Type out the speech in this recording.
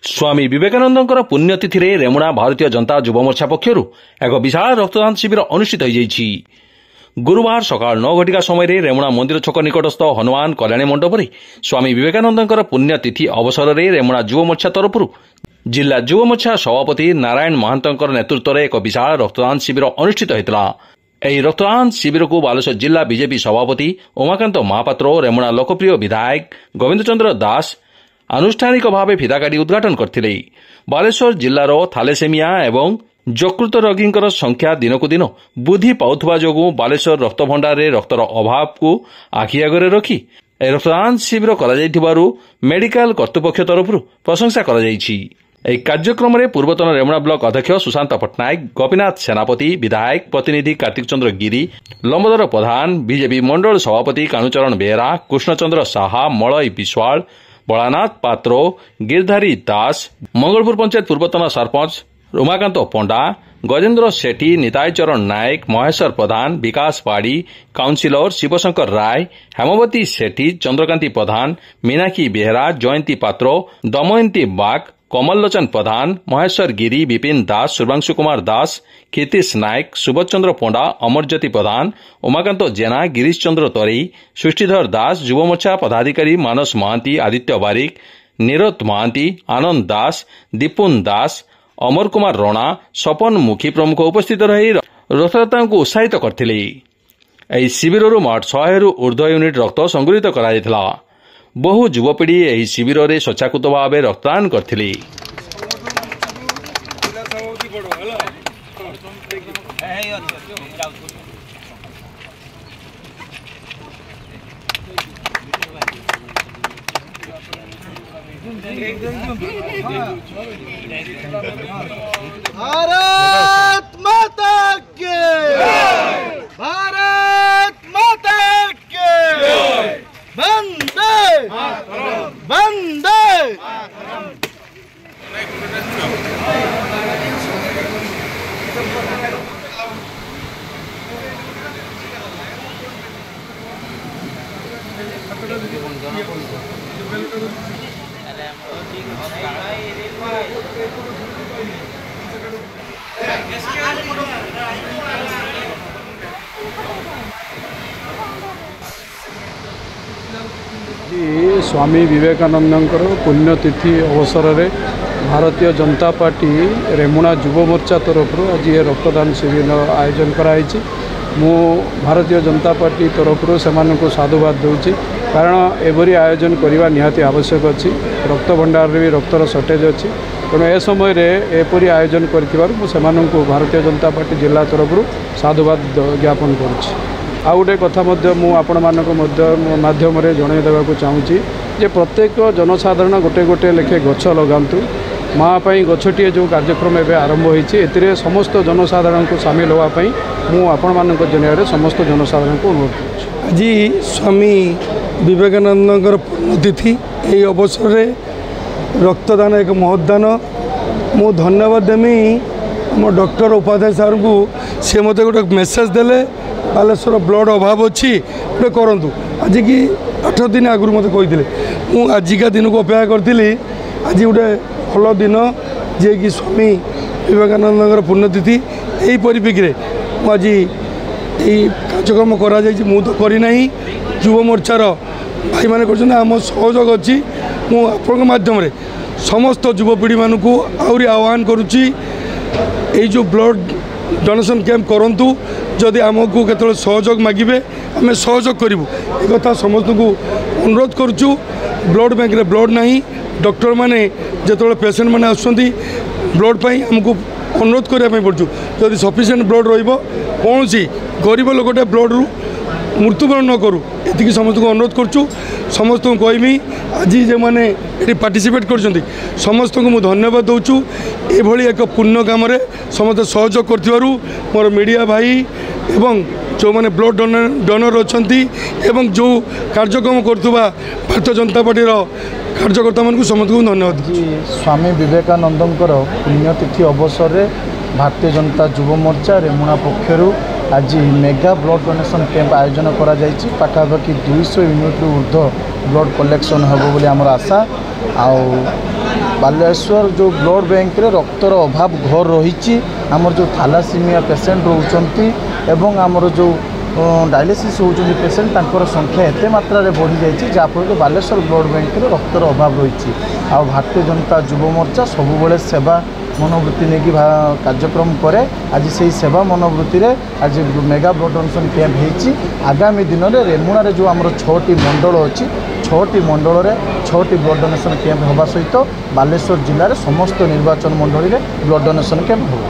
स्वामी विवेकानंदଙ୍କର पुण्यतिथि रेमुणा भारतीय जनता युव मोर्चा पक्षर एक विशाल रक्तदान शिविर अनुष्ठित हो गुरुवार सकाल 9 घटिका समय रेमुणा मंदिर छक निकटस्थ हनुमान कल्याणी मंडप में स्वामी विवेकानंदଙ୍କର पुण्यतिथि अवसर में रेमुणा युव मोर्चा तरफ जिला युव मोर्चा सभापति नारायण महांतर नेतृत्व में एक विशाल रक्तदान शिविर अनुष्ठित होता। यह रक्तदान शिविर को बालेश्वर जिला बीजेपी सभापति उमाकांत महापात्र और रेमुणा लोकप्रिय विधायक गोविंद चंद्र दास आनुष्ठानिक भाव फिता काटी उद्घाटन करथिले। बालेश्वर जिलार थालेसेमिया एवं यकृत रोगी संख्या दिनक दिन वृद्धि पाउथबा जोगु बालेश्वर रक्त भंडार में रक्तर अभाव को आखि आगे रखी रक्तदान शिविर करा मेडिकल कर्तृपक्ष तरफ प्रशंसा करा जायछि। ଏହି କାର୍ଯ୍ୟକ୍ରମରେ ପୂର୍ବତନ ରେମୁଣା ବ୍ଲକ ଅଧ୍ୟକ୍ଷ ସୁଶାନ୍ତ ପଟ୍ଟନାୟକ, ଗୋପୀନାଥ ସେନାପତି, ବିଧାୟକ ପ୍ରତିନିଧି କାର୍ତ୍ତିକ ଚନ୍ଦ୍ର ଗିରି, ଲମ୍ବୋଦର ପ୍ରଧାନ, ବିଜେପି ମଣ୍ଡଳ ସଭାପତି କାହ୍ନୁଚରଣ ବେହେରା, କୃଷ୍ଣଚନ୍ଦ୍ର ସାହା, ମଳୟ ବିଶ୍ୱାଳ, ବଳାନାଥ ପାତ୍ର, ଗିରିଧାରୀ ଦାସ, ମଙ୍ଗଳପୁର ପଞ୍ଚାୟତ ପୂର୍ବତନ ସରପଞ୍ଚ ଉମାକାନ୍ତ ପଣ୍ଡା, ଗଜେନ୍ଦ୍ର ସେଠୀ, ନିତାଇ ଚରଣ ନାୟକ, ମହେଶ୍ୱର ପ୍ରଧାନ, ବିକାଶ ପାଢ଼ୀ, କାଉନସିଲର ଶିବଶଙ୍କର ରାୟ, ହେମବତୀ ସେଠୀ, ଚନ୍ଦ୍ରକାନ୍ତି ପ୍ରଧାନ, ମୀନାକ୍ଷୀ ବେହେରା, ଜୟନ୍ତୀ ପାତ୍ର, ଦମୟନ୍ତୀ ବାଗ, कमल लोचन प्रधान, महेश्वर गिरी, विपिन दास, शुभांशु कुमार दास, कीर्तिश नायक, सुबोध चंद्र पंडा, अमरज्योति प्रधान, उमाकांत जेना, गिरीश चंद्र तरेई, सृष्टिधर दास, युव मोर्चा पदाधिकारी मानस महांती, आदित्य बारिक, निरोत महांती, आनंद दास, दीपुन दास, अमर कुमार राणा, सपन मुखी प्रमुख उपस्थित रही रथयात्रा को उत्साहित करथिले। एही शिविरରୁ मोट 100 ରୁ ऊर्ध्व यूनिट रक्त संग्रहित कराଯାଇଥିଲା। बहु युवपीढ़ी यह शिविर में स्वच्छाकृत भाव रक्तदान करथिले। भारत माता के भारत माता के वंदे वंदे। स्वामी विवेकानंदଙ୍କର पुण्यतिथि अवसर में भारतीय जनता पार्टी रेमुणा युव मोर्चा तरफ आज ये रक्तदान शिविर आयोजन कराई। मु भारतीय जनता पार्टी तरफ से साधुवाद दूची, कारण एभरी आयोजन करने निहाती आवश्यक अच्छी। रक्त भंडार भी रक्तर सर्टेज अच्छी, तेणु ए समय एपरी आयोजन कर भारतीय जनता पार्टी जिला तरफ साधुवाद ज्ञापन करुच्ची। आउ गोटे कथा आपण माध्यम जन देवाक चाहूँगी जे प्रत्येक जनसाधारण गोटे गोटे लेखे गछ लगातु। माँ पाई गछटीए जो कार्यक्रम एवं आरंभ होती समस्त जनसाधारण को सामिल होगापी मुझे जरिया समस्त जनसाधारण को अनुरोध कर। आज स्वामी विवेकानंद पुण्यतिथि यही अवसर में रक्तदान एक महदान मु धन्यवाद देमी आम डॉक्टर उपाध्याय सार को। सी मत गोटे मेसेज देले बालेश्वर ब्लड अभाव अच्छी गोटे करूँ। आज की 8 दिन आगु मत कही मुझे आजिका दिन को अपेक्षा करी। आज गोटे भल दिन जे कि स्वामी विवेकानंद पुण्यतिथि यही परिप्रेक्षी आज यही कार्यक्रम करा मु तो करना युव मोर्चार भाई मैंने आम सहयोग अच्छी। मुझे माध्यम समस्त युवपीढ़ी मानू आहरी आह्वान करुच्ची यही जो ब्लड डोनेशन कैंप करूँ। जदि आमको केतल सहयोग मागिबे आम सहयोग करूँ एक कथा समस्त को अनुरोध करुचु। ब्लड बैंक रे ब्लड नहीं, डॉक्टर माने जो पेसेंट मैंने आसुँच ब्लड पाई आमको अनुरोध करने पड़ू। जदि सफिशिएंट ब्लड कौन सी गरीब लोकटे ब्लड रु मृत्युवरण न करूँ ये समस्त को अनुरोध करुचु। समस्त को कहमी आज जो मैंने ये पार्टिसिपेट कर समस्त को मुझे धन्यवाद दूचु। ये एक पुण्य कम समस्त सहयोग कर मोर मीडिया भाई एवं जो मैंने ब्लड डोनर अच्छा एवं जो कार्यक्रम करुवा भारतीय जनता पार्टी कार्यकर्ता मान समस्त को धन्यवाद। स्वामी विवेकानंदଙ୍କର पुण्यतिथि अवसर में भारतीय जनता युव मोर्चा रेमुणा पक्षर आज मेगा ब्लड डोनेशन कैंप आयोजन करा जायछि। पाखापाखि 200 यूनिट ऊर्ध्व ब्लड कलेक्शन हेबो बोली आमर आशा। बालेश्वर जो ब्लड बैंक रे रक्तर अभाव घर रही आमर जो थालासीमिया पेसेंट रोचंती एवं आमर जो डायलिसिस होती पेसेंट तांकर संख्या एते मात्रा रे बढ़ी जाइए जहाँफल बालेश्वर ब्लड बैंक रे रक्तर अभाव रही आ भारतीय जनता युव मोर्चा सबुबले सेवा मनोवृत्ति नहीं कार्यक्रम करे आज से सेवा मनोवृत्ति रे आज मेगा ब्लड डोनेशन कैंप होती आगामी दिन में रेमुणा रे जो आमर 6टी मंडल अच्छी 6टी मंडल रे 6टी ब्लड डोनेशन कैंप होगा सहित बालेश्वर जिले में समस्त निर्वाचन मंडल में ब्लड डोनेशन कैंप हो।